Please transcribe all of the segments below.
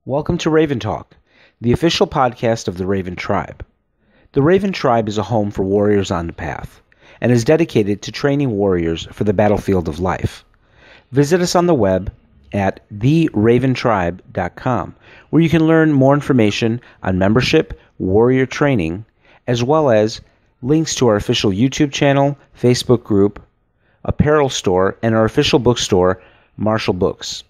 Welcome to Raven Talk, the official podcast of the Raven Tribe. The Raven Tribe is a home for warriors on the path, and is dedicated to training warriors for the battlefield of life. Visit us on the web at theraventribe.com, where you can learn more information on membership, warrior training, as well as links to our official YouTube channel, Facebook group, apparel store, and our official bookstore, Marshall Books.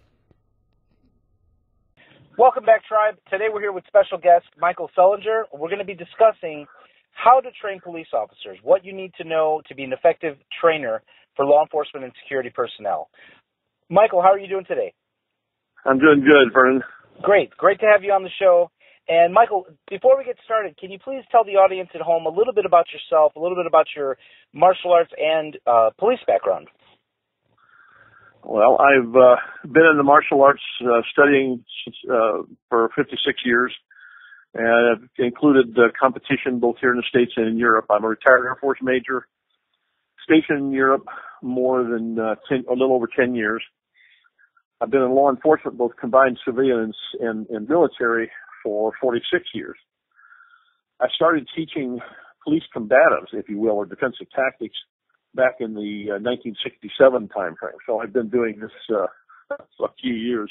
Welcome back, Tribe. Today we're here with special guest Michael Sullenger. We're going to be discussing how to train police officers, what you need to know to be an effective trainer for law enforcement and security personnel. Michael, how are you doing today? I'm doing good, Vernon. Great to have you on the show. And Michael, before we get started, can you please tell the audience at home a little bit about yourself, a little bit about your martial arts and police background? Well, I've been in the martial arts studying for 56 years, and I've included competition both here in the States and in Europe. I'm a retired Air Force major, stationed in Europe more than a little over 10 years. I've been in law enforcement, both combined civilian and military, for 46 years. I started teaching police combatives, if you will, or defensive tactics, back in the 1967 time frame. So I've been doing this a few years.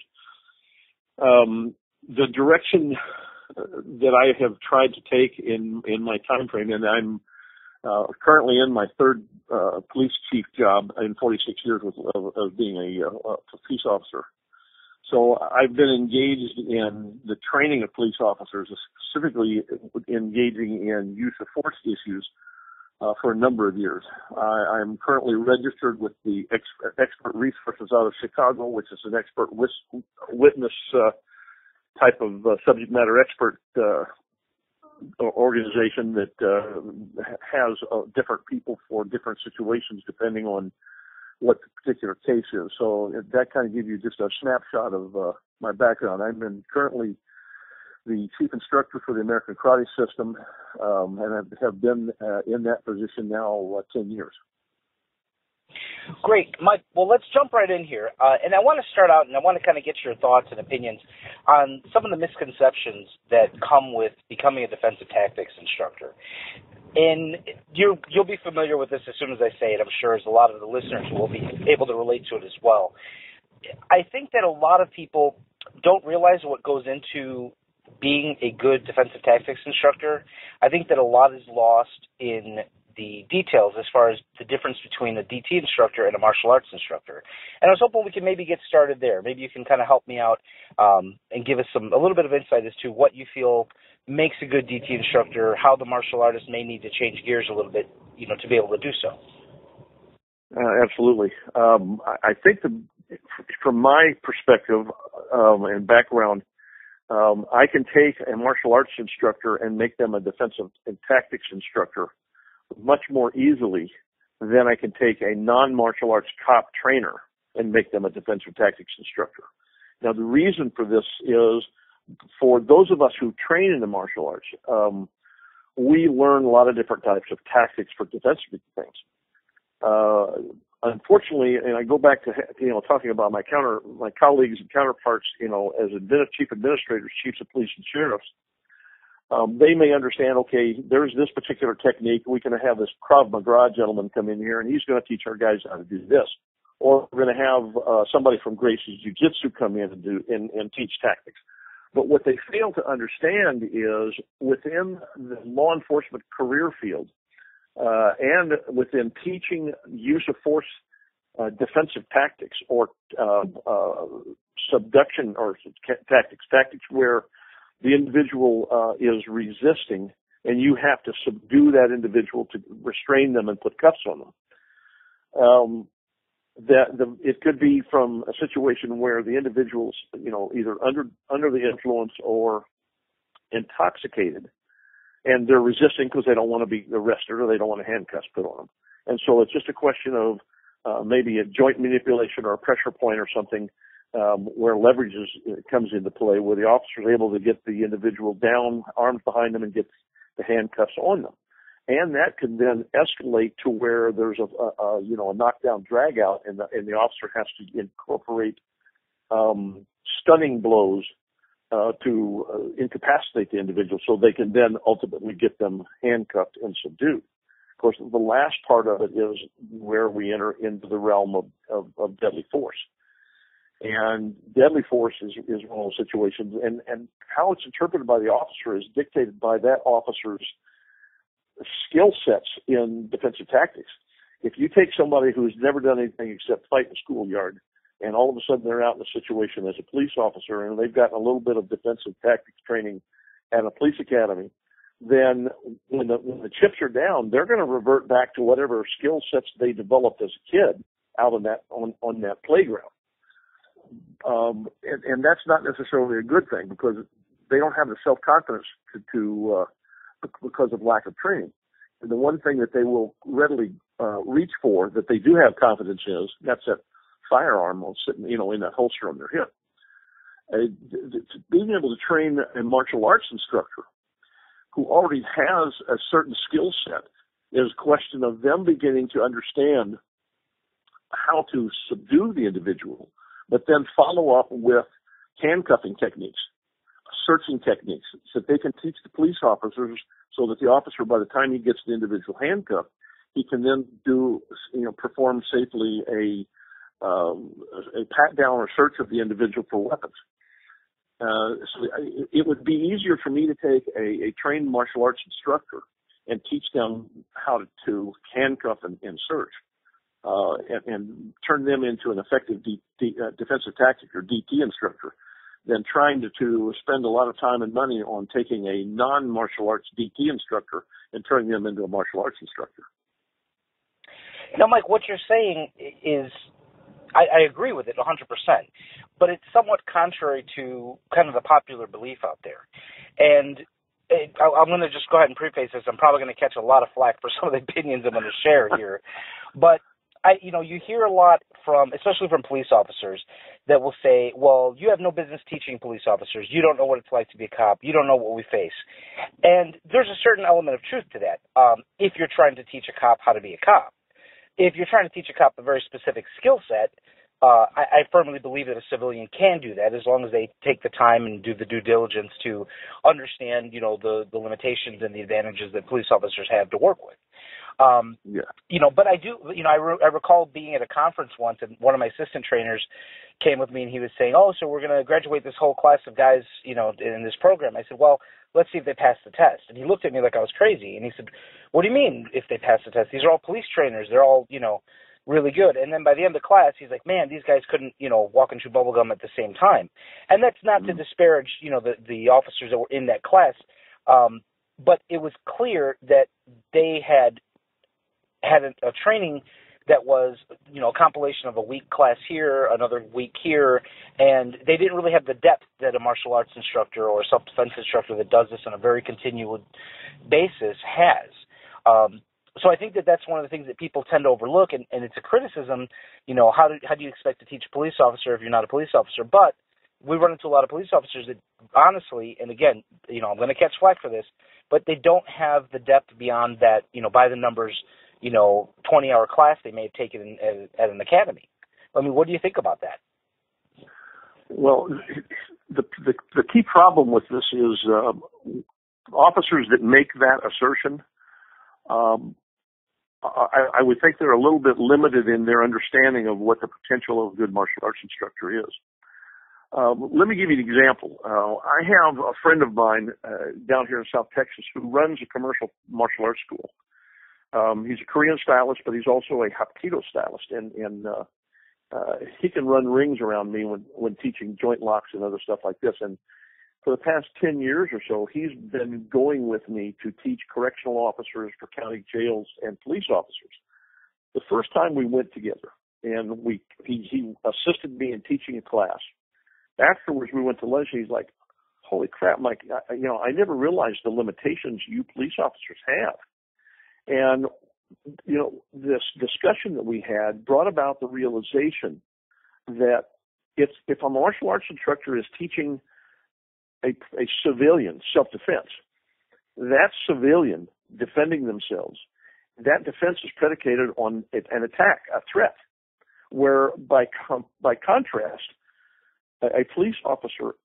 The direction that I have tried to take in my time frame, and I'm currently in my third police chief job in 46 years of being a police officer. So I've been engaged in the training of police officers, specifically engaging in use of force issues for a number of years. I'm currently registered with the Expert Resources out of Chicago, which is an expert witness type of subject matter expert organization that has different people for different situations depending on what the particular case is. So that kind of gives you just a snapshot of my background. I'm currently the chief instructor for the American Karate System, and I have been in that position now 10 years. Great, Mike. Well, let's jump right in here. And I want to start out, and I want to kind of get your thoughts and opinions on some of the misconceptions that come with becoming a defensive tactics instructor. And you'll be familiar with this as soon as I say it, I'm sure, as a lot of the listeners will be able to relate to it as well. I think that a lot of people don't realize what goes into being a good defensive tactics instructor. I think that a lot is lost in the details as far as the difference between a DT instructor and a martial arts instructor. And I was hoping we could maybe get started there. Maybe you can kind of help me out and give us a little bit of insight as to what you feel makes a good DT instructor, how the martial artist may need to change gears a little bit, to be able to do so. Absolutely. I think from my perspective and background, I can take a martial arts instructor and make them a defensive and tactics instructor much more easily than I can take a non-martial arts cop trainer and make them a defensive tactics instructor. Now, the reason for this is for those of us who train in the martial arts, we learn a lot of different types of tactics for defensive things. Unfortunately, and I go back to talking about my colleagues and counterparts, as chief administrators, chiefs of police and sheriffs, they may understand, okay, there's this particular technique. We can have this Krav Maga gentleman come in here, and he's going to teach our guys how to do this. Or we're going to have somebody from Gracie's Jiu-Jitsu come in and teach tactics. But what they fail to understand is within the law enforcement career field, and within teaching use of force defensive tactics or subduction or tactics where the individual is resisting and you have to subdue that individual to restrain them and put cuffs on them. It could be from a situation where the individual's, either under the influence or intoxicated, and they're resisting because they don't want to be arrested or they don't want a handcuffs put on them. And so it's just a question of maybe a joint manipulation or a pressure point or something where leverage comes into play, where the officer is able to get the individual down, arms behind them, and get the handcuffs on them. And that can then escalate to where there's a knockdown drag out, and the officer has to incorporate stunning blows to incapacitate the individual so they can then ultimately get them handcuffed and subdued. Of course, the last part of it is where we enter into the realm of deadly force. And deadly force is one of those situations, and how it's interpreted by the officer is dictated by that officer's skill sets in defensive tactics. If you take somebody who's never done anything except fight in the schoolyard, and all of a sudden they're out in a situation as a police officer and they've gotten a little bit of defensive tactics training at a police academy, then when the chips are down, they're going to revert back to whatever skill sets they developed as a kid out on that playground. And that's not necessarily a good thing because they don't have the self-confidence to because of lack of training. And the one thing that they will readily reach for that they do have confidence is that's that firearm sitting, in that holster on their hip. Being able to train a martial arts instructor who already has a certain skill set is a question of them beginning to understand how to subdue the individual, but then follow up with handcuffing techniques, searching techniques, so that they can teach the police officers so that the officer, by the time he gets the individual handcuffed, he can then perform safely a pat down or search of the individual for weapons. So it would be easier for me to take a trained martial arts instructor and teach them how to handcuff and search, and turn them into an effective defensive tactic or DT instructor than trying to spend a lot of time and money on taking a non-martial arts DT instructor and turning them into a martial arts instructor. Now, Mike, what you're saying is, I agree with it 100%, but it's somewhat contrary to kind of the popular belief out there. And I'm going to just go ahead and preface this. I'm probably going to catch a lot of flack for some of the opinions I'm going to share here. But, you hear a lot especially from police officers that will say, well, you have no business teaching police officers. You don't know what it's like to be a cop. You don't know what we face. And there's a certain element of truth to that if you're trying to teach a cop how to be a cop. If you're trying to teach a cop a very specific skill set, I firmly believe that a civilian can do that as long as they take the time and do the due diligence to understand, the limitations and the advantages that police officers have to work with. But I do, I recall being at a conference once, and one of my assistant trainers came with me, and he was saying, oh, so we're going to graduate this whole class of guys, in this program. I said, well, let's see if they pass the test. And he looked at me like I was crazy, and he said, what do you mean if they pass the test? These are all police trainers. They're all, really good. And then by the end of the class, he's like, man, these guys couldn't, walk and chew bubble gum at the same time. And that's not to disparage, the officers that were in that class. But it was clear that they had a training that was, a compilation of a week class here, another week here, and they didn't really have the depth that a martial arts instructor or a self-defense instructor that does this on a very continual basis has. So I think that that's one of the things that people tend to overlook, and it's a criticism, how do you expect to teach a police officer if you're not a police officer? But we run into a lot of police officers that honestly, and again, I'm going to catch flack for this, but they don't have the depth beyond that, by the numbers, 20-hour class they may have taken at an academy. I mean, what do you think about that? Well, the key problem with this is officers that make that assertion, I would think they're a little bit limited in their understanding of what the potential of a good martial arts instructor is. Let me give you an example. I have a friend of mine down here in South Texas who runs a commercial martial arts school. He's a Korean stylist, but he's also a Hapkido stylist, and he can run rings around me when teaching joint locks and other stuff like this. And for the past 10 years or so, he's been going with me to teach correctional officers for county jails and police officers. The first time we went together, and he assisted me in teaching a class. Afterwards, we went to lunch, and he's like, holy crap, Mike, I never realized the limitations you police officers have. And, this discussion that we had brought about the realization that if a martial arts instructor is teaching a civilian self-defense, that civilian defending themselves, that defense is predicated on an attack, a threat, where by contrast, a police officer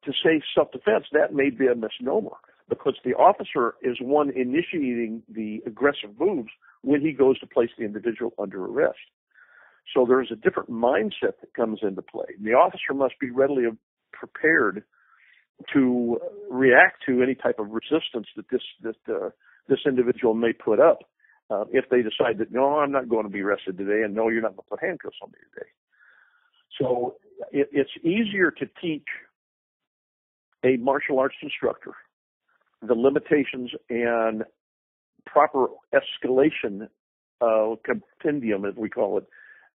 to say self-defense, that may be a misnomer because the officer is one initiating the aggressive moves when he goes to place the individual under arrest. So there's a different mindset that comes into play. The officer must be readily prepared to react to any type of resistance that this individual may put up if they decide that, no, I'm not going to be arrested today, and no, you're not going to put handcuffs on me today. So it's easier to teach a martial arts instructor the limitations and proper escalation compendium, as we call it,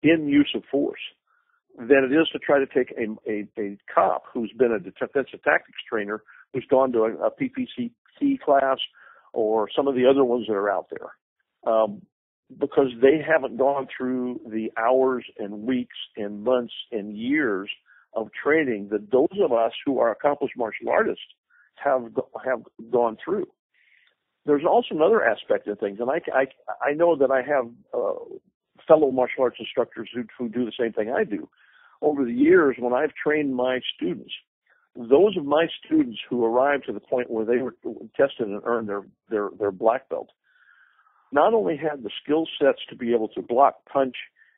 in use of force than it is to try to take a cop who's been a defensive tactics trainer, who's gone to a PPCT class or some of the other ones that are out there, because they haven't gone through the hours and weeks and months and years of training that those of us who are accomplished martial artists have gone through. There's also another aspect of things, and I know that I have fellow martial arts instructors who do the same thing I do. Over the years, when I've trained my students, those of my students who arrived to the point where they were tested and earned their black belt, not only had the skill sets to be able to block, punch,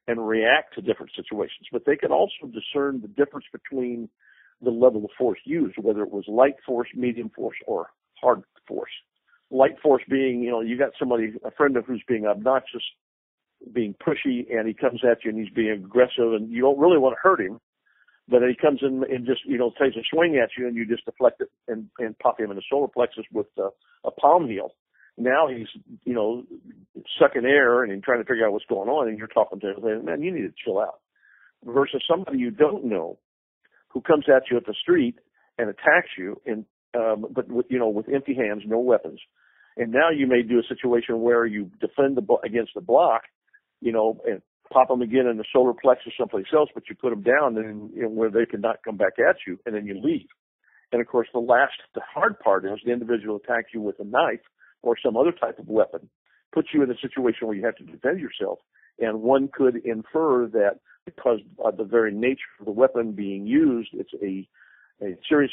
and react to different situations, but they could also discern the difference between the level of force used, whether it was light force, medium force, or hard force. Light force being, you got a friend of who's being obnoxious, being pushy, and he comes at you and he's being aggressive, and you don't really want to hurt him, but he comes in and just, takes a swing at you, and you just deflect it and pop him in the solar plexus with a palm heel. Now he's, sucking air and trying to figure out what's going on, and you're talking to him saying, man, you need to chill out. Versus somebody you don't know who comes at you at the street and attacks you, but with empty hands, no weapons. And now you may do a situation where you defend against the block, and pop them again in the solar plexus someplace else, but you put them down and where they cannot come back at you, and then you leave. And of course, the hard part is the individual attacks you with a knife or some other type of weapon, puts you in a situation where you have to defend yourself. And one could infer that because of the very nature of the weapon being used, it's a serious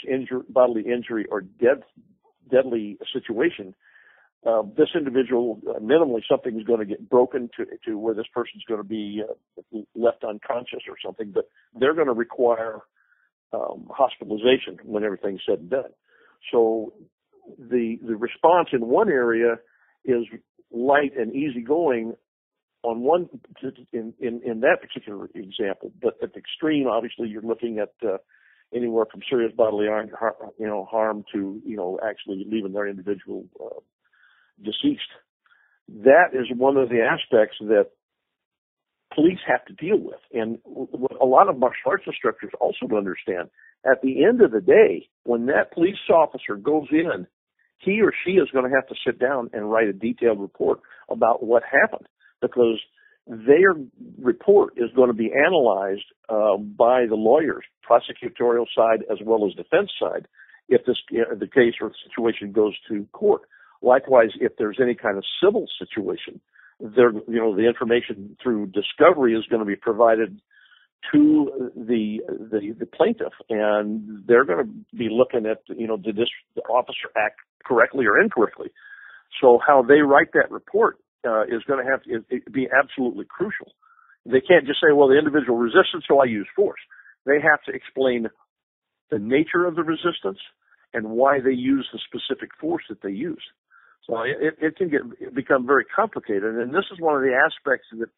bodily injury or deadly situation. This individual, minimally something is going to get broken to where this person's going to be left unconscious or something, but they're going to require hospitalization when everything's said and done. So the response in one area is light and easygoing on one in that particular example, but at the extreme, obviously, you're looking at anywhere from serious bodily harm to actually leaving their individual deceased. That is one of the aspects that police have to deal with. And what a lot of martial arts instructors also understand, at the end of the day, when that police officer goes in, he or she is going to have to sit down and write a detailed report about what happened, because their report is going to be analyzed by the lawyers, prosecutorial side as well as defense side, if the case or situation goes to court. Likewise, if there's any kind of civil situation, the information through discovery is going to be provided to the plaintiff, and they're going to be looking at, did this officer act correctly or incorrectly? So how they write that report is going to have to be absolutely crucial. They can't just say, well, the individual resisted, so I use force. They have to explain the nature of the resistance and why they use the specific force that they use. So it can become very complicated, and this is one of the aspects that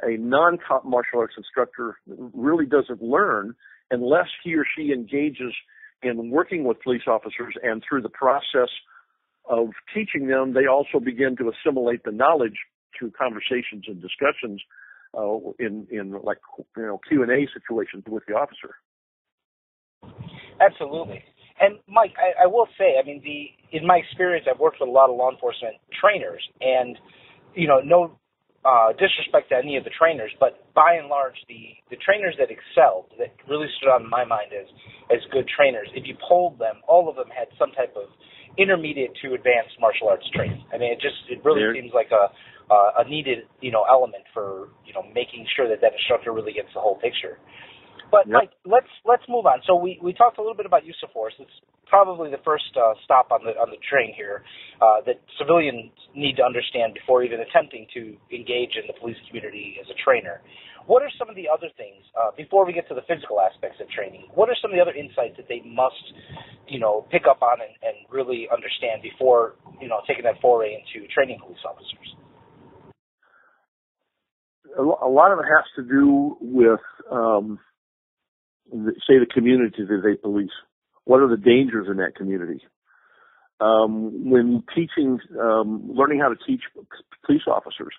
a non-cop martial arts instructor really doesn't learn unless he or she engages in working with police officers, and through the process of teaching them, they also begin to assimilate the knowledge through conversations and discussions in like Q&A situations with the officer. Absolutely. And Mike, I will say, in my experience, I've worked with a lot of law enforcement trainers, and no disrespect to any of the trainers, but by and large, the trainers that excelled, that really stood out in my mind as good trainers, if you polled them, all of them had some type of intermediate to advanced martial arts training. It really seems like a needed element for making sure that instructor really gets the whole picture. But Yep. Mike, let's move on. So we talked a little bit about use of force. It's probably the first stop on the train here that civilians need to understand before even attempting to engage in the police community as a trainer. What are some of the other things before we get to the physical aspects of training? What are some of the other insights that they must, pick up on and really understand before taking that foray into training police officers? A lot of it has to do with, say, the community that they police. What are the dangers in that community? When teaching, learning how to teach police officers,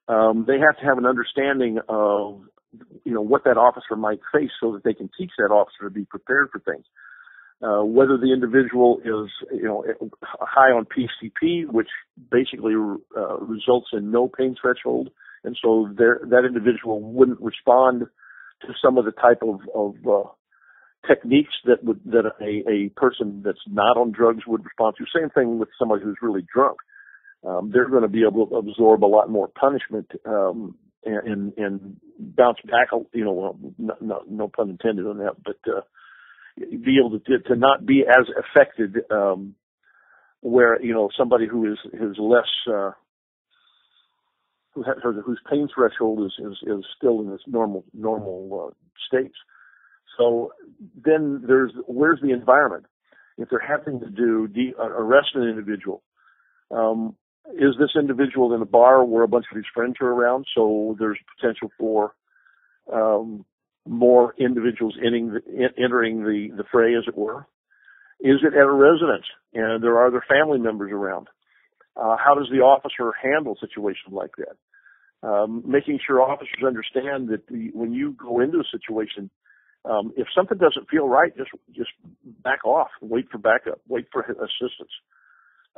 they have to have an understanding of, what that officer might face so that they can teach that officer to be prepared for things. Whether the individual is, high on PCP, which basically results in no pain threshold, and so that individual wouldn't respond to some of the type of techniques that a person that's not on drugs would respond to. Same thing with somebody who's really drunk. They're going to be able to absorb a lot more punishment and bounce back. No pun intended on that, but be able to not be as affected. Where somebody who is less whose pain threshold is still in its normal states. So then where's the environment? If they're having to arrest an individual, is this individual in a bar where a bunch of his friends are around? So there's potential for more individuals entering the fray, as it were. Is it at a residence and there are other family members around? How does the officer handle situations like that? Making sure officers understand that when you go into a situation, if something doesn't feel right, just back off, wait for backup, wait for assistance.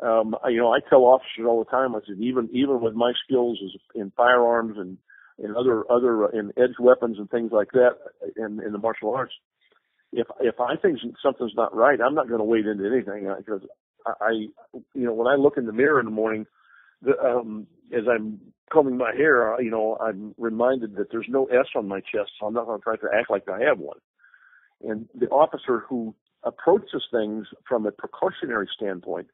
I tell officers all the time, I said, even with my skills in firearms and other in edge weapons and things like that in the martial arts, if I think something's not right, I'm not going to wade into anything, because when I look in the mirror in the morning, as I'm combing my hair, I'm reminded that there's no S on my chest, so I'm not going to try to act like I have one. And the officer who approaches things from a precautionary standpoint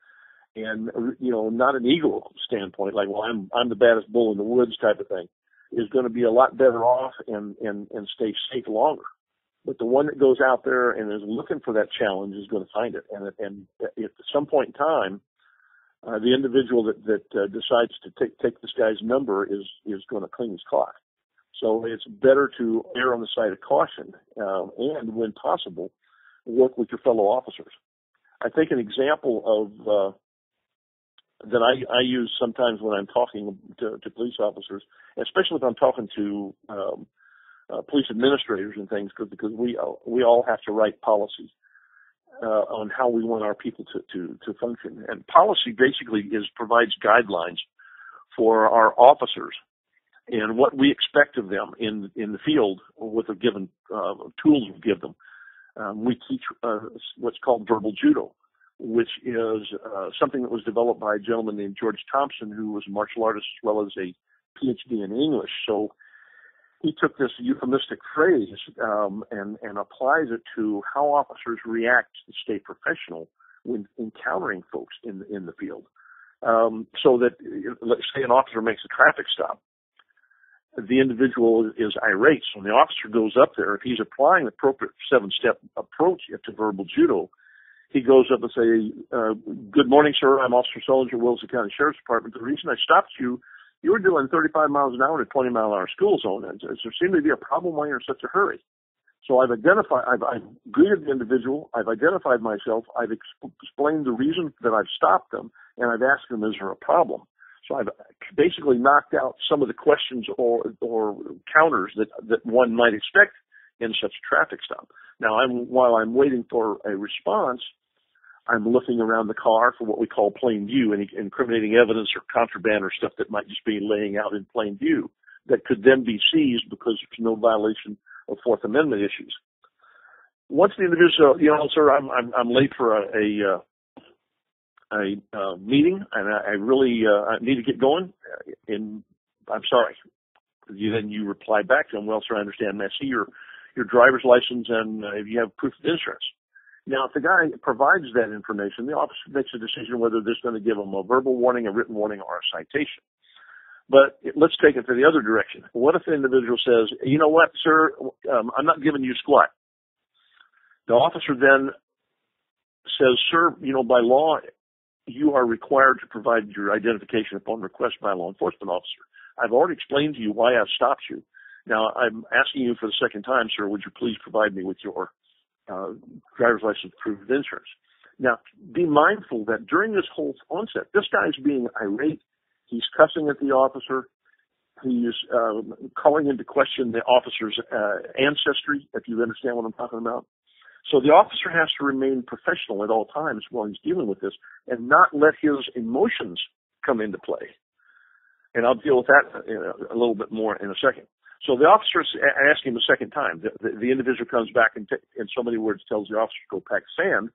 and, not an ego standpoint, like, well, I'm the baddest bull in the woods type of thing, is going to be a lot better off and stay safe longer. But the one that goes out there and is looking for that challenge is going to find it. And at some point in time, the individual that decides to take this guy's number is going to clean his clock. So it's better to err on the side of caution, and when possible, work with your fellow officers. I think an example of that I use sometimes when I'm talking to police officers, especially if I'm talking to police administrators and things, because we all have to write policies on how we want our people to function. And policy basically provides guidelines for our officers and what we expect of them in the field with the given tools we give them. We teach what's called verbal judo, which is something that was developed by a gentleman named George Thompson, who was a martial artist as well as a PhD in English. So he took this euphemistic phrase and applies it to how officers react to stay professional when encountering folks in the field. So that, let's say an officer makes a traffic stop. The individual is irate. So when the officer goes up there, if he's applying the appropriate 7-step approach to verbal judo, he goes up and say, good morning, sir. I'm Officer Sullenger, Wilson County Sheriff's Department. The reason I stopped you were doing 35 miles an hour in a 20-mile-an-hour school zone. And there seemed to be a problem why you're in such a hurry. So I've greeted the individual. I've identified myself. I've explained the reason that I've stopped them, and I've asked them, is there a problem? So I've basically knocked out some of the questions or counters that one might expect in such a traffic stop. Now, while I'm waiting for a response, I'm looking around the car for what we call plain view, any incriminating evidence or contraband or stuff that might just be laying out in plain view that could then be seized because there's no violation of Fourth Amendment issues. Once the individual, sir, I'm late for a meeting, and I really I need to get going. And I'm sorry. Then you reply back to him, well, sir, I understand. I see you're your driver's license, and if you have proof of insurance. Now, if the guy provides that information, the officer makes a decision whether they're going to give him a verbal warning, a written warning, or a citation. But let's take it to the other direction. What if the individual says, you know what, sir, I'm not giving you squat. The officer then says, sir, by law, you are required to provide your identification upon request by a law enforcement officer. I've already explained to you why I've stopped you. Now, I'm asking you for the second time, sir, would you please provide me with your driver's license proof of insurance? Now, be mindful that during this whole onset, this guy's being irate. He's cussing at the officer. He's calling into question the officer's ancestry, if you understand what I'm talking about. So the officer has to remain professional at all times while he's dealing with this and not let his emotions come into play. And I'll deal with that a little bit more in a second. So the officer is asking him a second time. The individual comes back and in so many words tells the officer to go pack sand.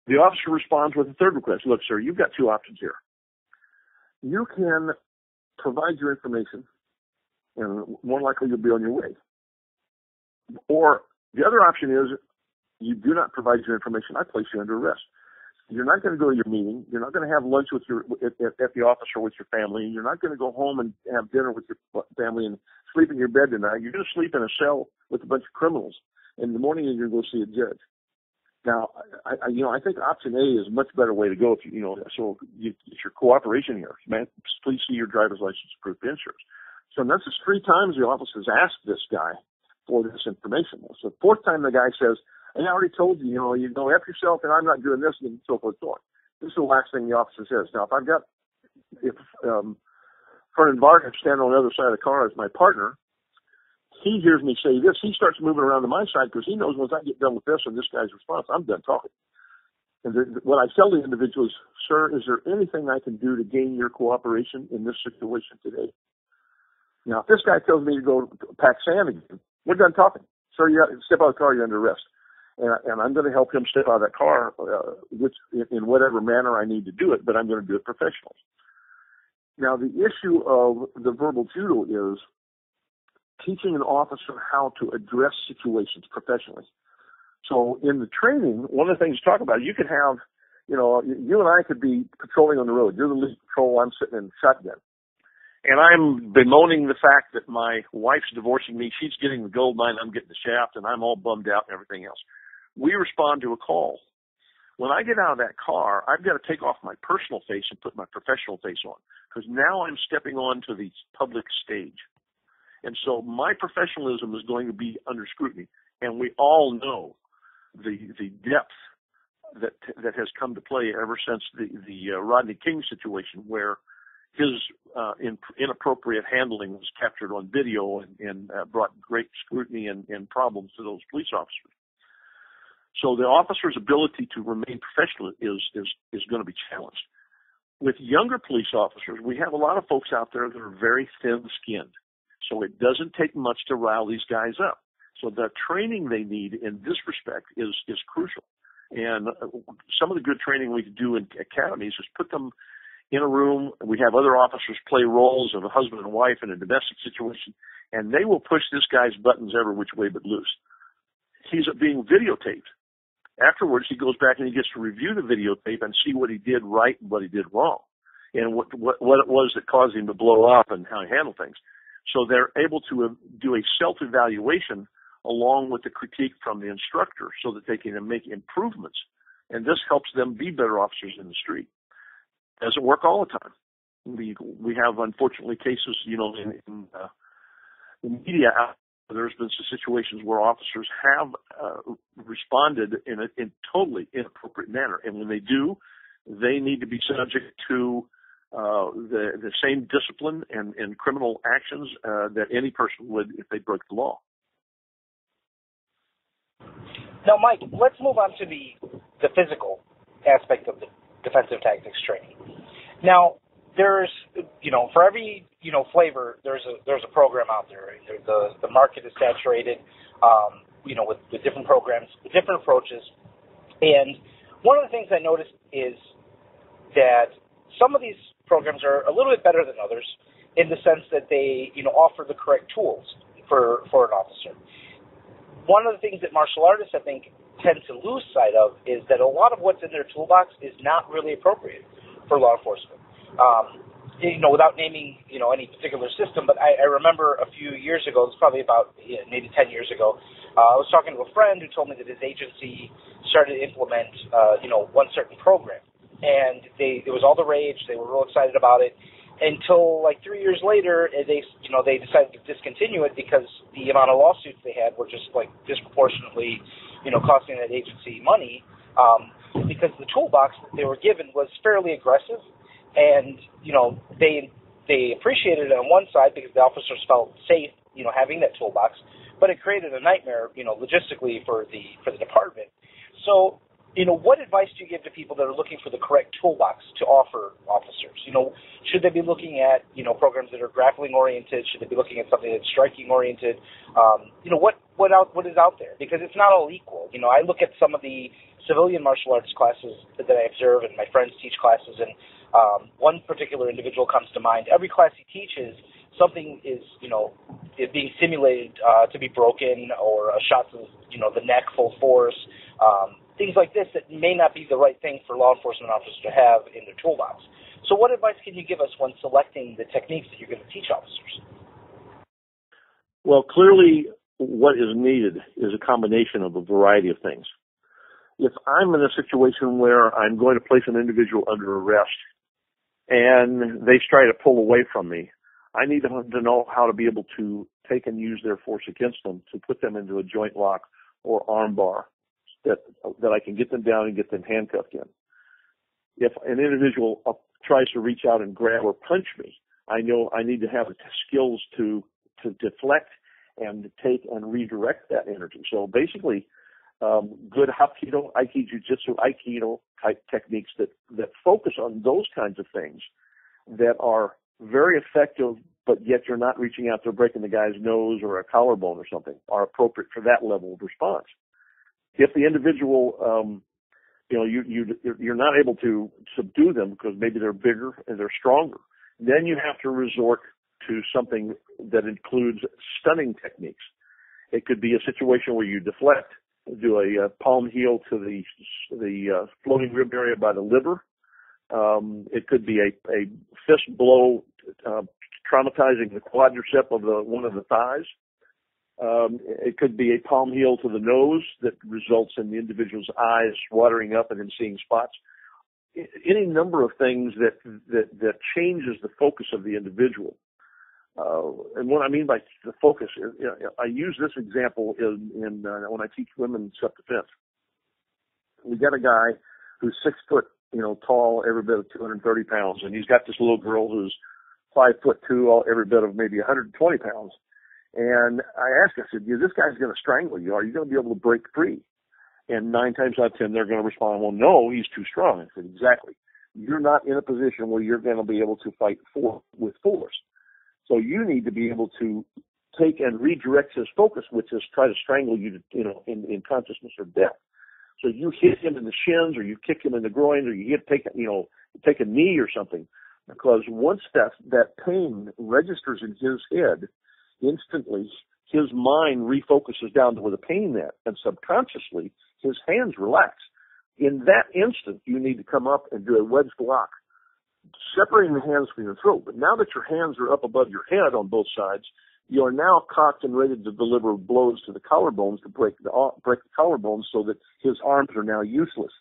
The officer responds with a third request. Look, sir, you've got two options here. You can provide your information, and more likely you'll be on your way. Or the other option is you do not provide your information. I place you under arrest. You're not going to go to your meeting. You're not going to have lunch with at the office or with your family. You're not going to go home and have dinner with your family and sleep in your bed tonight. You're going to sleep in a cell with a bunch of criminals. In the morning, you're going to go see a judge. Now, I think option A is a much better way to go. It's your cooperation here. Man, please see your driver's license proof of insurance. So this is 3 times the officer has asked this guy for this information. So the 4th time the guy says, I already told you, you go F yourself and I'm not doing this and so forth and so on. This is the last thing the officer says. Now, if Ferdinand Vargas standing on the other side of the car as my partner, he hears me say this, he starts moving around to my side because he knows once I get done with this and this guy's response, I'm done talking. And what I tell the individual is, sir, is there anything I can do to gain your cooperation in this situation today? Now, if this guy tells me to go pack sand again, we're done talking. Sir, you step out of the car, you're under arrest. And I'm going to help him step out of that car, which in whatever manner I need to do it, but I'm going to do it professionally. Now, the issue of the verbal judo is teaching an officer how to address situations professionally. So in the training, one of the things to talk about, you could have, you and I could be patrolling on the road. You're the lead patrol, I'm sitting in shotgun. And I'm bemoaning the fact that my wife's divorcing me. She's getting the gold mine, I'm getting the shaft, and I'm all bummed out and everything else. We respond to a call. When I get out of that car, I've got to take off my personal face and put my professional face on because now I'm stepping onto the public stage. And so my professionalism is going to be under scrutiny. And we all know the depth that has come to play ever since the Rodney King situation, where his inappropriate handling was captured on video and brought great scrutiny and problems to those police officers. So the officer's ability to remain professional is going to be challenged. With younger police officers, we have a lot of folks out there that are very thin-skinned. So it doesn't take much to rile these guys up. So the training they need in this respect is crucial. And some of the good training we do in academies is put them in a room. We have other officers play roles of a husband and wife in a domestic situation, and they will push this guy's buttons every which way but loose. He's being videotaped. Afterwards, he goes back and he gets to review the videotape and see what he did right and what he did wrong, and what it was that caused him to blow up and how he handled things. So they're able to do a self-evaluation along with the critique from the instructor so that they can make improvements. And this helps them be better officers in the street. Doesn't work all the time. We have, unfortunately, cases, in the media, there's been some situations where officers have responded in a totally inappropriate manner. And when they do, they need to be subject to the same discipline and criminal actions that any person would if they broke the law. Now, Mike, let's move on to the physical aspect of the defensive tactics training. Now, there's, for every, flavor, there's a program out there. The market is saturated, with different programs, with different approaches. And one of the things I noticed is that some of these programs are a little bit better than others in the sense that they, offer the correct tools for an officer. one of the things that martial artists, I think, tend to lose sight of is that a lot of what's in their toolbox is not really appropriate for law enforcement. Without naming, any particular system, but I remember a few years ago, it's probably about maybe 10 years ago, I was talking to a friend who told me that his agency started to implement, one certain program. And it was all the rage. They were real excited about it until like 3 years later, they decided to discontinue it because the amount of lawsuits they had were just like disproportionately, costing that agency money, because the toolbox that they were given was fairly aggressive. And, they appreciated it on one side because the officers felt safe, having that toolbox, but it created a nightmare, logistically for the department. So, what advice do you give to people that are looking for the correct toolbox to offer officers? Should they be looking at, programs that are grappling oriented? Should they be looking at something that's striking oriented? What is out there? Because it's not all equal. I look at some of the civilian martial arts classes that I observe, and my friends teach classes, and one particular individual comes to mind. Every class he teaches, something is, being simulated to be broken, or a shot to, the neck full force, things like this that may not be the right thing for law enforcement officers to have in their toolbox. So what advice can you give us when selecting the techniques that you're going to teach officers? Well, clearly what is needed is a combination of a variety of things. If I'm in a situation where I'm going to place an individual under arrest and they try to pull away from me, I need to know how to be able to take and use their force against them to put them into a joint lock or arm bar that I can get them down and get them handcuffed in. If an individual tries to reach out and grab or punch me, I know I need to have the skills to deflect and take and redirect that energy. So basically, good Hapkido, Aikido, Aikido type techniques that focus on those kinds of things that are very effective, but yet you're not reaching out to breaking the guy's nose or a collarbone or something, are appropriate for that level of response. If the individual, you're not able to subdue them because maybe they're bigger and they're stronger, then you have to resort to something that includes stunning techniques. It could be a situation where you deflect, do a palm heel to the floating rib area by the liver. It could be a fist blow, traumatizing the quadricep of one of the thighs. It could be a palm heel to the nose that results in the individual's eyes watering up and him seeing spots. Any number of things that changes the focus of the individual. And what I mean by the focus is, I use this example in when I teach women self-defense. We got a guy who's 6 foot, tall, every bit of 230 pounds, and he's got this little girl who's 5'2", every bit of maybe 120 pounds. And I asked, I said, this guy's going to strangle you. Are you going to be able to break free? And 9 times out of 10, they're going to respond, well, no, he's too strong. I said, exactly. You're not in a position where you're going to be able to fight with force. So you need to be able to take and redirect his focus, which is try to strangle you, in consciousness or death. So you hit him in the shins, or you kick him in the groin, or you take a knee or something. Because once that pain registers in his head, instantly his mind refocuses down to where the pain is, and subconsciously his hands relax. In that instant, you need to come up and do a wedge block, separating the hands from your throat. But now that your hands are up above your head on both sides, you are now cocked and ready to deliver blows to the collarbones to break the collarbones, so that his arms are now useless.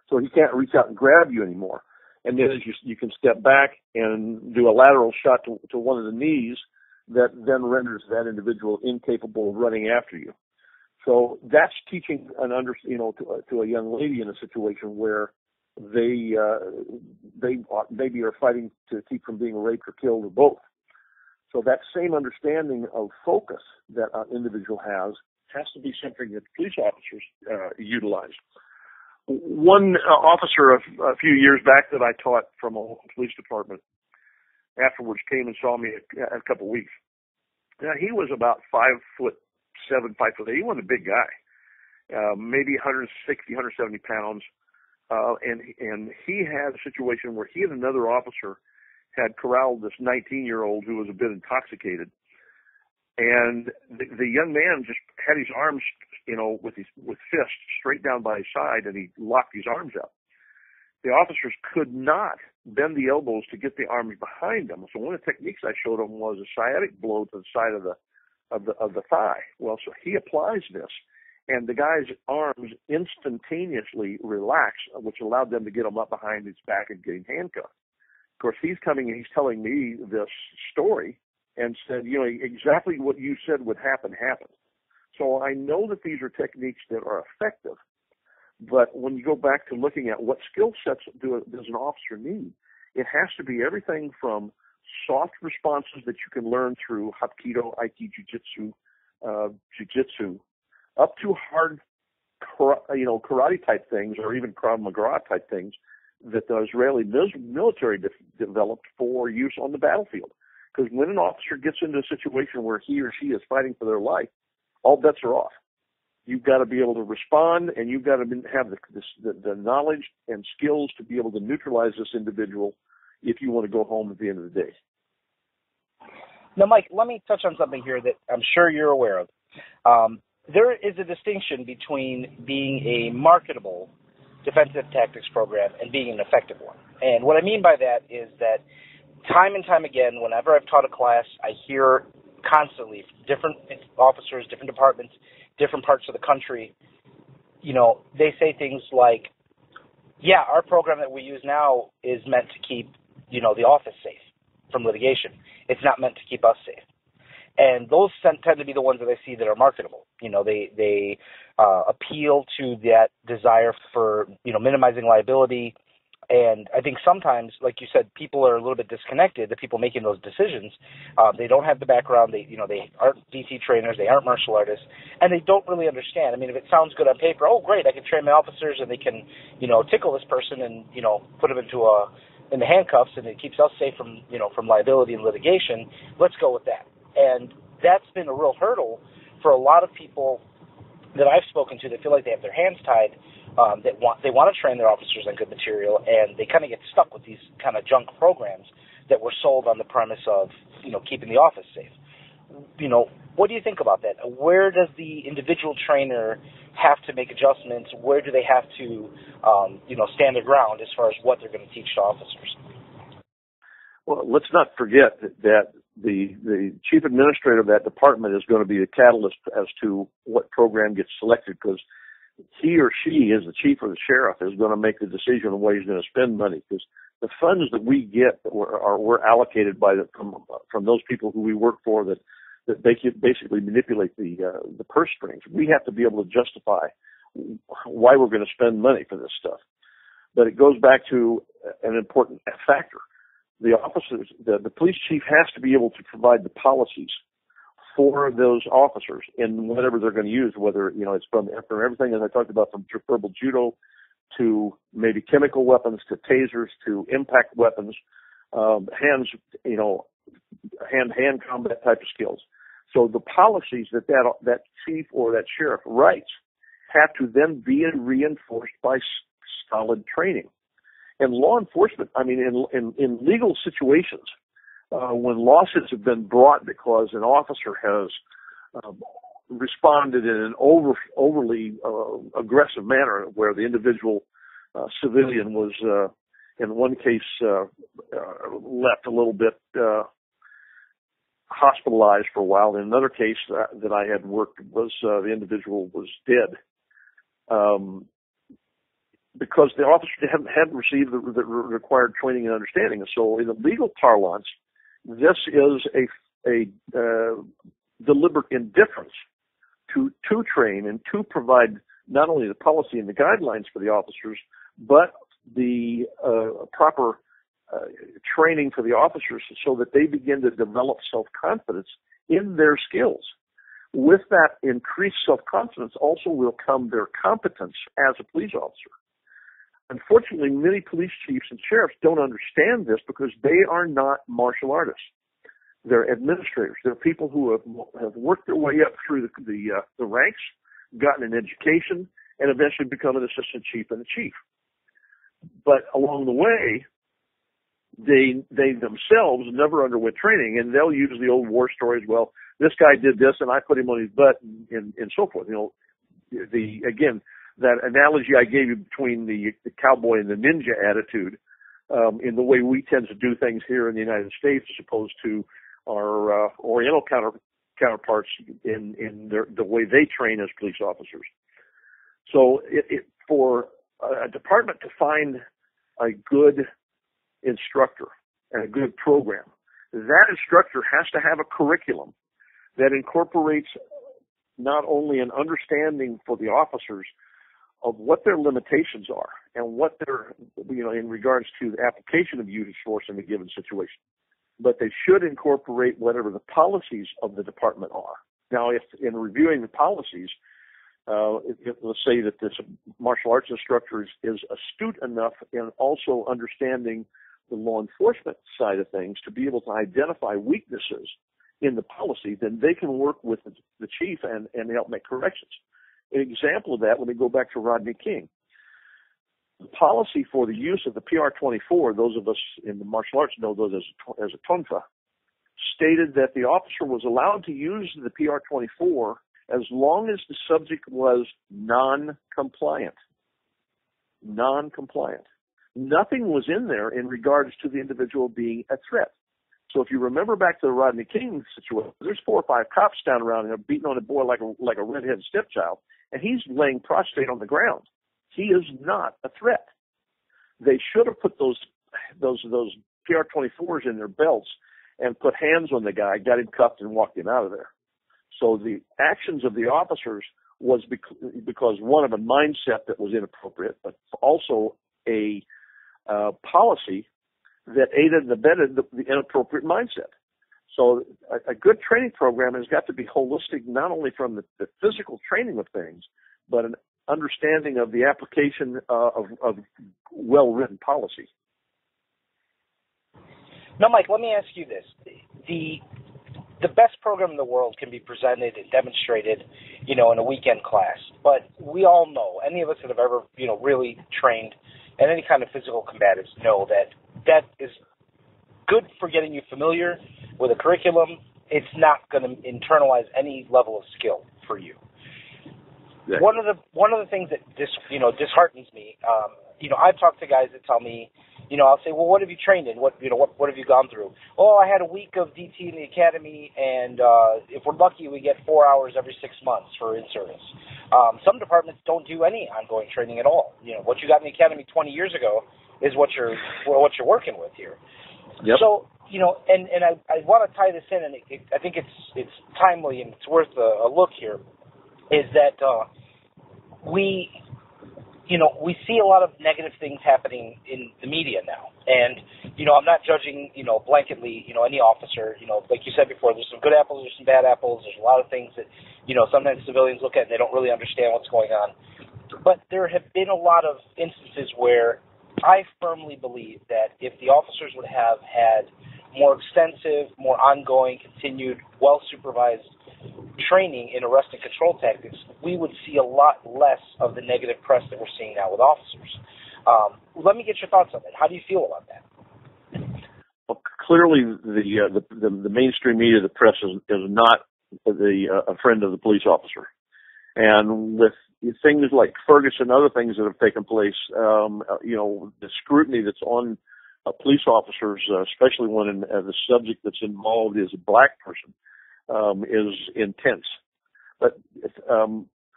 So he can't reach out and grab you anymore. And then you can step back and do a lateral shot to one of the knees that then renders that individual incapable of running after you. So that's teaching to a young lady in a situation where they maybe are fighting to keep from being raped or killed or both. So that same understanding of focus that an individual has to be something that police officers utilize. One officer a few years back that I taught from a police department afterwards came and saw me a couple of weeks. Now, he was about 5'7", 5'8". He wasn't a big guy, maybe 160, 170 pounds. And he had a situation where he and another officer had corralled this 19-year-old who was a bit intoxicated. And the young man just had his arms, with fists straight down by his side, and he locked his arms up. The officers could not bend the elbows to get the arms behind them. So one of the techniques I showed them was a sciatic blow to the side of the thigh. Well, so he applies this, and the guy's arms instantaneously relax, which allowed them to get him up behind his back and getting handcuffed. Of course, he's coming and he's telling me this story and said, exactly what you said would happen happened. So I know that these are techniques that are effective, but when you go back to looking at what skill sets does an officer need, it has to be everything from soft responses that you can learn through Hapkido, Aikido, Jiu-Jitsu, up to hard, karate type things, or even Krav Maga type things that the Israeli military developed for use on the battlefield. Because when an officer gets into a situation where he or she is fighting for their life, all bets are off. You've got to be able to respond, and you've got to have the knowledge and skills to be able to neutralize this individual if you want to go home at the end of the day. Now, Mike, let me touch on something here that I'm sure you're aware of. There is a distinction between being a marketable defensive tactics program and being an effective one. And what I mean by that is that time and time again, whenever I've taught a class, I hear constantly different officers, different departments, different parts of the country, they say things like, yeah, our program that we use now is meant to keep, the office safe from litigation. It's not meant to keep us safe. And those tend to be the ones that I see that are marketable. They appeal to that desire for, minimizing liability. And I think sometimes, like you said, people are a little bit disconnected. The people making those decisions, they don't have the background. They aren't DC trainers. They aren't martial artists, and they don't really understand. I mean, if it sounds good on paper, oh great, I can train my officers and they can, tickle this person and put them in the handcuffs, and it keeps us safe from liability and litigation. Let's go with that. And that's been a real hurdle for a lot of people that I've spoken to that feel like they have their hands tied. They want to train their officers on good material, and they kind of get stuck with these kind of junk programs that were sold on the premise of keeping the office safe. What do you think about that? Where does the individual trainer have to make adjustments? Where do they have to stand their ground as far as what they're going to teach to officers? Well, let's not forget that the chief administrator of that department is going to be a catalyst as to what program gets selected, because he or she, as the chief or the sheriff, is going to make the decision on where he's going to spend money, because the funds that we get that we're allocated from those people who we work for that they can basically manipulate the purse strings. We have to be able to justify why we're going to spend money for this stuff. But it goes back to an important factor. The officers, the police chief has to be able to provide the policies for those officers in whatever they're going to use, whether, it's from everything, as I talked about, from verbal judo to maybe chemical weapons to tasers to impact weapons, hand combat type of skills. So the policies that chief or that sheriff writes have to then be reinforced by solid training. And law enforcement, in legal situations, when lawsuits have been brought because an officer has responded in an overly aggressive manner, where the individual civilian was, in one case, left a little bit hospitalized for a while. In another case that I had worked was the individual was dead. Because the officer hadn't received the required training and understanding. And so in the legal parlance, this is a deliberate indifference to train and to provide not only the policy and the guidelines for the officers, but the proper training for the officers so that they begin to develop self-confidence in their skills. With that increased self-confidence also will come their competence as a police officer. Unfortunately, many police chiefs and sheriffs don't understand this because they are not martial artists. They're administrators. They're people who have worked their way up through the ranks, gotten an education, and eventually become an assistant chief and a chief. But along the way, they themselves never underwent training, and they'll use the old war stories. Well, this guy did this and I put him on his butt and so forth. Again, that analogy I gave you between the cowboy and the ninja attitude, in the way we tend to do things here in the United States as opposed to our Oriental counterparts in the way they train as police officers. So for a department to find a good instructor and a good program, that instructor has to have a curriculum that incorporates not only an understanding for the officers of what their limitations are and what their, in regards to the application of use of force in a given situation, but they should incorporate whatever the policies of the department are. Now, if in reviewing the policies, let's say that this martial arts instructor is astute enough in also understanding the law enforcement side of things to be able to identify weaknesses in the policy, then they can work with the chief and help make corrections. An example of that, let me go back to Rodney King. The policy for the use of the PR-24, those of us in the martial arts know those as a tonfa, stated that the officer was allowed to use the PR-24 as long as the subject was non-compliant. Non-compliant. Nothing was in there in regards to the individual being a threat. So if you remember back to the Rodney King situation, there's 4 or 5 cops standing around him beating on a boy like a redheaded stepchild, and he's laying prostrate on the ground. He is not a threat. They should have put those PR-24s in their belts and put hands on the guy, got him cuffed, and walked him out of there. So the actions of the officers was because one of a mindset that was inappropriate, but also a policy that aided and abetted the inappropriate mindset. So a good training program has got to be holistic, not only from the physical training of things, but an understanding of the application of well-written policy. Now, Mike, let me ask you this. The best program in the world can be presented and demonstrated, in a weekend class. But we all know, any of us that have ever, really trained in any kind of physical combatives know that is good for getting you familiar with a curriculum. It's not going to internalize any level of skill for you. Yeah. One of the things that disheartens me, I've talked to guys that tell me, I'll say, well, what have you trained in? What have you gone through? Oh, I had a week of DT in the academy, and if we're lucky, we get 4 hours every 6 months for in-service. Some departments don't do any ongoing training at all. What you got in the academy 20 years ago is what you're working with here. Yep. So, and I want to tie this in, and I think it's timely and it's worth a look here, is that we see a lot of negative things happening in the media now. And, I'm not judging, blanketly, any officer. Like you said before, there's some good apples, there's some bad apples. There's a lot of things that, sometimes civilians look at and they don't really understand what's going on. But there have been a lot of instances where I firmly believe that if the officers would have had more extensive, more ongoing, continued, well-supervised training in arrest and control tactics, we would see a lot less of the negative press that we're seeing now with officers. Let me get your thoughts on that. How do you feel about that? Well, clearly, the mainstream media, the press, is not a friend of the police officer. And with things like Ferguson and other things that have taken place, the scrutiny that's on police officers, especially when the subject that's involved is a black person, is intense. But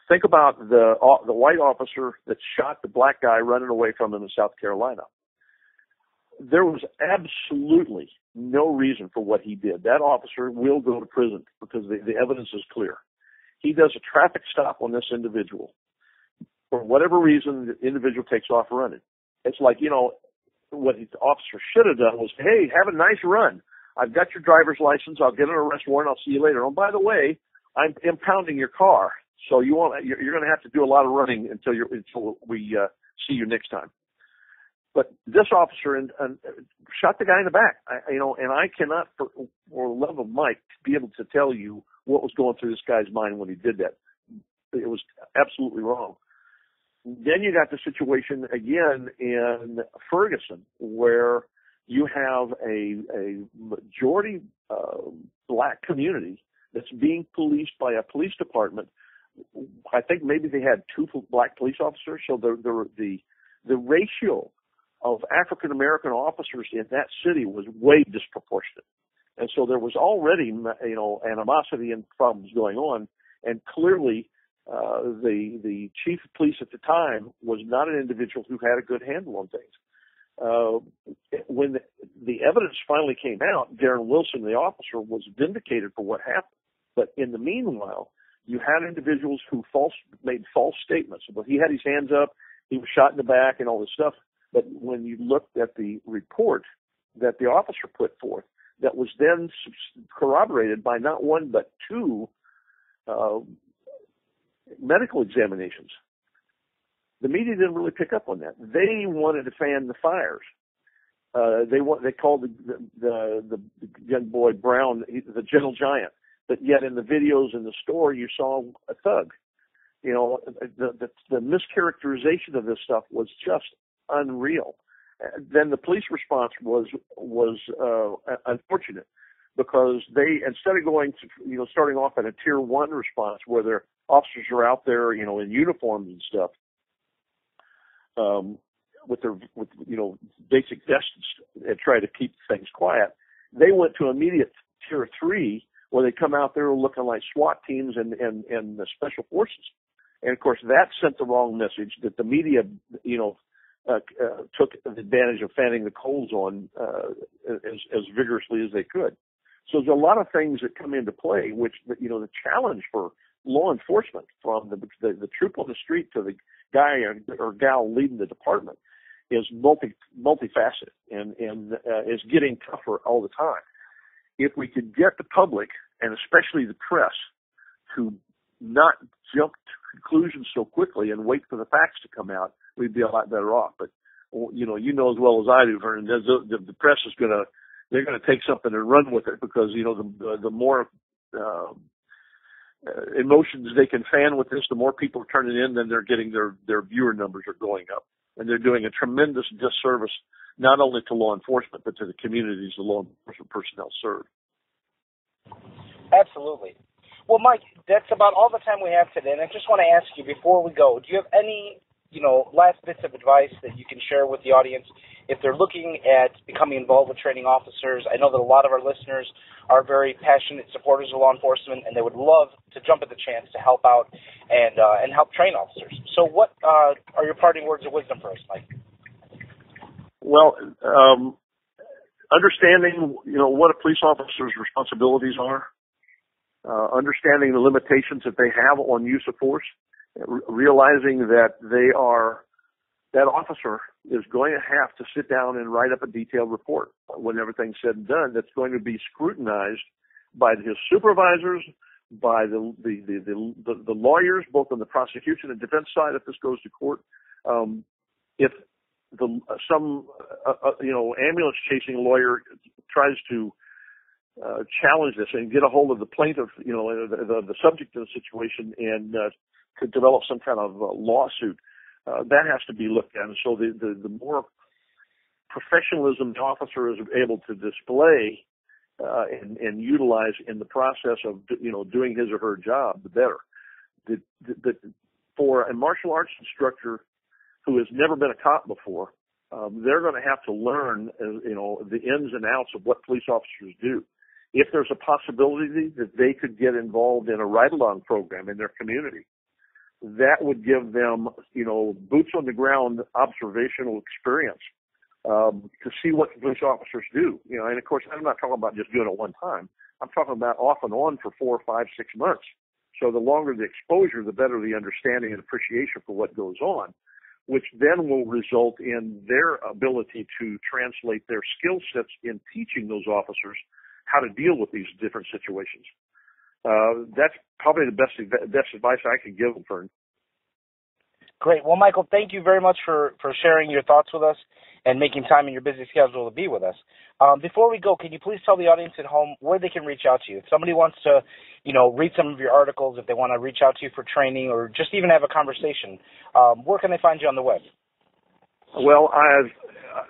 think about the white officer that shot the black guy running away from him in South Carolina. There was absolutely no reason for what he did. That officer will go to prison because the evidence is clear. He does a traffic stop on this individual. For whatever reason, the individual takes off running. It's like, what the officer should have done was, hey, have a nice run. I've got your driver's license. I'll get an arrest warrant. I'll see you later. Oh, by the way, I'm impounding your car, so you're going to have to do a lot of running until we see you next time. But this officer shot the guy in the back. And I cannot, for the love of Mike, be able to tell you what was going through this guy's mind when he did that. It was absolutely wrong. Then you got the situation again in Ferguson, where you have a majority black community that's being policed by a police department. I think maybe they had 2 black police officers, so the ratio of African American officers in that city was way disproportionate, and so there was already animosity and problems going on, and clearly the chief of police at the time was not an individual who had a good handle on things. When the evidence finally came out, Darren Wilson, the officer, was vindicated for what happened. But in the meanwhile, you had individuals who made false statements. But he had his hands up, he was shot in the back, and all this stuff. But when you looked at the report that the officer put forth, that was then corroborated by not 1 but 2 medical examinations. The media didn't really pick up on that. They wanted to fan the fires. They called the young boy Brown the gentle giant, but yet in the videos in the store you saw a thug. The mischaracterization of this stuff was just unreal. Then the police response was unfortunate, because they, instead of going to starting off at a tier 1 response where their officers are out there in uniforms and stuff, with basic vests and try to keep things quiet, they went to immediate tier 3 where they come out there looking like SWAT teams and the special forces. And of course that sent the wrong message that the media took advantage of fanning the coals on as vigorously as they could. So there's a lot of things that come into play, which the challenge for law enforcement, from the troop on the street to the guy or gal leading the department, is multifaceted and is getting tougher all the time. If we could get the public, and especially the press, to not jump to conclusions so quickly and wait for the facts to come out, we'd be a lot better off. But you know as well as I do, Vernon, the press is they're going to take something and run with it, because the more emotions they can fan with this, the more people are turning in, then they're getting their viewer numbers are going up, and they're doing a tremendous disservice not only to law enforcement but to the communities the law enforcement personnel serve. Absolutely. Well, Mike, that's about all the time we have today, and I just want to ask you before we go, do you have any last bits of advice that you can share with the audience if they're looking at becoming involved with training officers? I know that a lot of our listeners are very passionate supporters of law enforcement, and they would love to jump at the chance to help out and help train officers. So what are your parting words of wisdom for us, Mike? Well, understanding, what a police officer's responsibilities are, understanding the limitations that they have on use of force, realizing that that officer is going to have to sit down and write up a detailed report when everything's said and done, that's going to be scrutinized by his supervisors, by the lawyers, both on the prosecution and defense side if this goes to court. If some ambulance chasing lawyer tries to challenge this and get a hold of the plaintiff, the subject of the situation, and to develop some kind of lawsuit, that has to be looked at. And so the more professionalism the officer is able to display and utilize in the process of doing his or her job, the better. For a martial arts instructor who has never been a cop before, they're going to have to learn the ins and outs of what police officers do. If there's a possibility that they could get involved in a ride-along program in their community, that would give them, boots on the ground observational experience to see what police officers do. And of course, I'm not talking about just doing it one time. I'm talking about off and on for 4, 5, 6 months. So the longer the exposure, the better the understanding and appreciation for what goes on, which then will result in their ability to translate their skill sets in teaching those officers how to deal with these different situations. That's probably the best advice I can give them, Fern. Great. Well, Michael, thank you very much for sharing your thoughts with us and making time in your busy schedule to be with us. Before we go, can you please tell the audience at home where they can reach out to you? If somebody wants to, read some of your articles, if they want to reach out to you for training or just even have a conversation, where can they find you on the web? Well,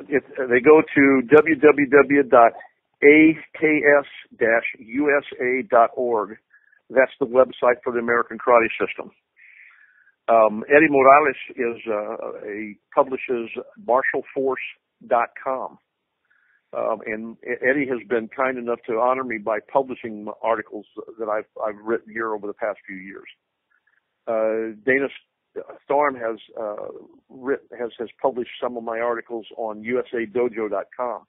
they go to www.aks-usa.org, That's the website for the American Karate System. Eddie Morales publishes martialforce.com. And Eddie has been kind enough to honor me by publishing articles that I've written here over the past few years. Dana Storm has published some of my articles on usadojo.com.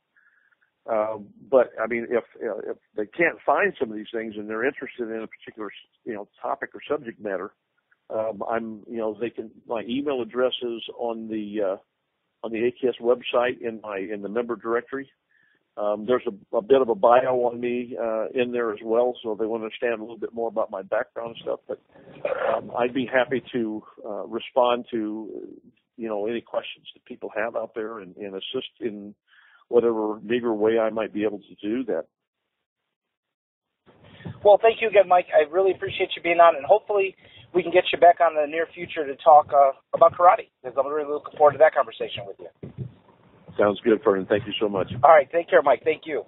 But I mean, if they can't find some of these things and they're interested in a particular topic or subject matter, my email address is on the AKS website in the member directory. There's a bit of a bio on me in there as well, so if they want to understand a little bit more about my background and stuff. But I'd be happy to respond to any questions that people have out there and assist in whatever meager way I might be able to do that. Well, thank you again, Mike. I really appreciate you being on, and hopefully we can get you back on in the near future to talk about karate, because I'm really looking forward to that conversation with you. Sounds good, Vernon. Thank you so much. All right. Take care, Mike. Thank you.